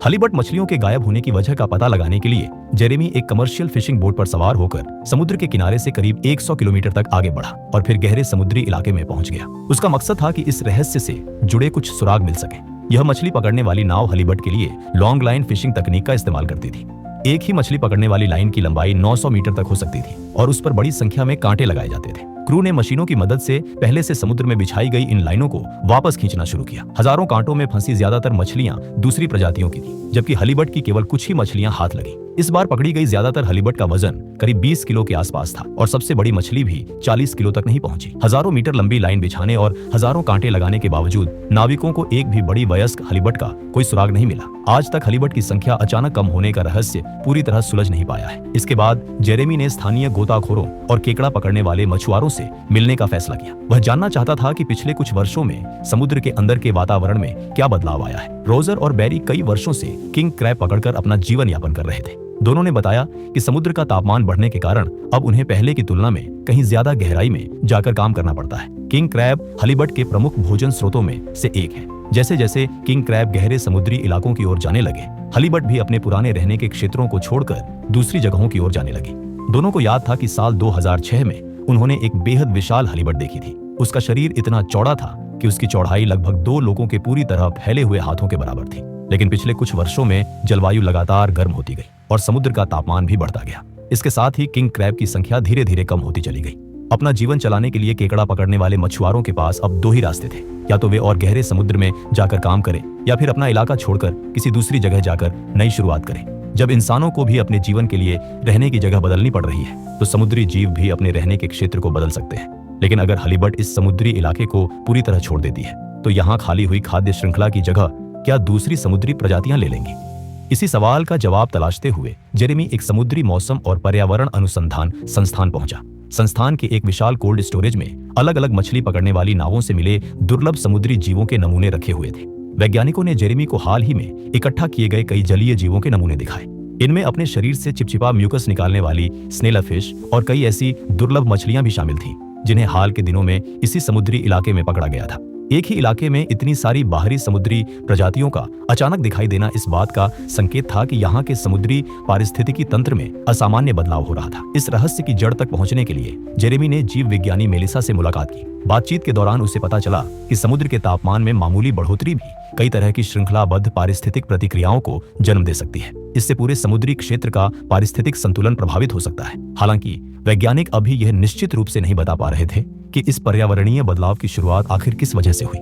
हलीबट मछलियों के गायब होने की वजह का पता लगाने के लिए जेरेमी एक कमर्शियल फिशिंग बोट पर सवार होकर समुद्र के किनारे से करीब 100 किलोमीटर तक आगे बढ़ा और फिर गहरे समुद्री इलाके में पहुंच गया। उसका मकसद था कि इस रहस्य से जुड़े कुछ सुराग मिल सके। यह मछली पकड़ने वाली नाव हलीबट के लिए लॉन्ग लाइन फिशिंग तकनीक का इस्तेमाल करती थी। एक ही मछली पकड़ने वाली लाइन की लंबाई 900 मीटर तक हो सकती थी और उस पर बड़ी संख्या में कांटे लगाए जाते थे। क्रू ने मशीनों की मदद से पहले से समुद्र में बिछाई गई इन लाइनों को वापस खींचना शुरू किया। हजारों कांटों में फंसी ज्यादातर मछलियां दूसरी प्रजातियों की थी, जबकि हलीबट की केवल कुछ ही मछलियां हाथ लगी। इस बार पकड़ी गई ज्यादातर हलीबट का वजन करीब 20 किलो के आसपास था और सबसे बड़ी मछली भी 40 किलो तक नहीं पहुंची। हजारों मीटर लंबी लाइन बिछाने और हजारों कांटे लगाने के बावजूद नाविकों को एक भी बड़ी वयस्क हलीबट का कोई सुराग नहीं मिला। आज तक हलीबट की संख्या अचानक कम होने का रहस्य पूरी तरह सुलझ नहीं पाया है। इसके बाद जेरेमी ने स्थानीय गोताखोरों और केकड़ा पकड़ने वाले मछुआरों से मिलने का फैसला किया। वह जानना चाहता था कि पिछले कुछ वर्षों में समुद्र के अंदर के वातावरण में क्या बदलाव आया है। रोजर और बैरी कई वर्षों से किंग क्रैब पकड़कर अपना जीवन यापन कर रहे थे। दोनों ने बताया कि समुद्र का तापमान बढ़ने के कारण अब उन्हें पहले की तुलना में कहीं ज्यादा गहराई में जाकर काम करना पड़ता है। किंग क्रैब हलीबट के प्रमुख भोजन स्रोतों में से एक है। जैसे जैसे किंग क्रैब गहरे समुद्री इलाकों की ओर जाने लगे, हलीबट भी अपने पुराने रहने के क्षेत्रों को छोड़कर दूसरी जगहों की ओर जाने लगी। दोनों को याद था कि साल 2006 में उन्होंने एक बेहद विशाल हलीबट देखी थी। उसका शरीर इतना चौड़ा था कि उसकी चौड़ाई लगभग 2 लोगों के पूरी तरह फैले हुए हाथों के बराबर थी। लेकिन पिछले कुछ वर्षों में जलवायु लगातार गर्म होती गई और समुद्र का तापमान भी बढ़ता गया। इसके साथ ही किंग क्रैब की संख्या धीरे धीरे कम होती चली गई। अपना जीवन चलाने के लिए केकड़ा पकड़ने वाले मछुआरों के पास अब 2 ही रास्ते थे, या तो वे और गहरे समुद्र में जाकर काम करें या फिर अपना इलाका छोड़कर किसी दूसरी जगह जाकर नई शुरुआत करें। जब इंसानों को भी अपने जीवन के लिए रहने की जगह बदलनी पड़ रही है, तो समुद्री जीव भी अपने रहने के क्षेत्र को बदल सकते हैं। लेकिन अगर हलीबट इस समुद्री इलाके को पूरी तरह छोड़ देती है, तो यहाँ खाली हुई खाद्य श्रृंखला की जगह क्या दूसरी समुद्री प्रजातियां ले लेंगी? इसी सवाल का जवाब तलाशते हुए जेरेमी एक समुद्री मौसम और पर्यावरण अनुसंधान संस्थान पहुंचा। संस्थान के एक विशाल कोल्ड स्टोरेज में अलग अलग मछली पकड़ने वाली नावों से मिले दुर्लभ समुद्री जीवों के नमूने रखे हुए थे। वैज्ञानिकों ने जेरेमी को हाल ही में इकट्ठा किए गए कई जलीय जीवों के नमूने दिखाए। इनमें अपने शरीर से चिपचिपा म्यूकस निकालने वाली स्नेलरफिश और कई ऐसी दुर्लभ मछलियां भी शामिल थीं, जिन्हें हाल के दिनों में इसी समुद्री इलाके में पकड़ा गया था। एक ही इलाके में इतनी सारी बाहरी समुद्री प्रजातियों का अचानक दिखाई देना इस बात का संकेत था कि यहाँ के समुद्री पारिस्थितिकी तंत्र में असामान्य बदलाव हो रहा था। इस रहस्य की जड़ तक पहुंचने के लिए जेरेमी ने जीव विज्ञानी मेलिसा से मुलाकात की। बातचीत के दौरान उसे पता चला कि समुद्र के तापमान में मामूली बढ़ोतरी भी कई तरह की श्रृंखलाबद्ध पारिस्थितिक प्रतिक्रियाओं को जन्म दे सकती है। इससे पूरे समुद्री क्षेत्र का पारिस्थितिक संतुलन प्रभावित हो सकता है। हालांकि वैज्ञानिक अभी यह निश्चित रूप से नहीं बता पा रहे थे कि इस पर्यावरणीय बदलाव की शुरुआत आखिर किस वजह से हुई।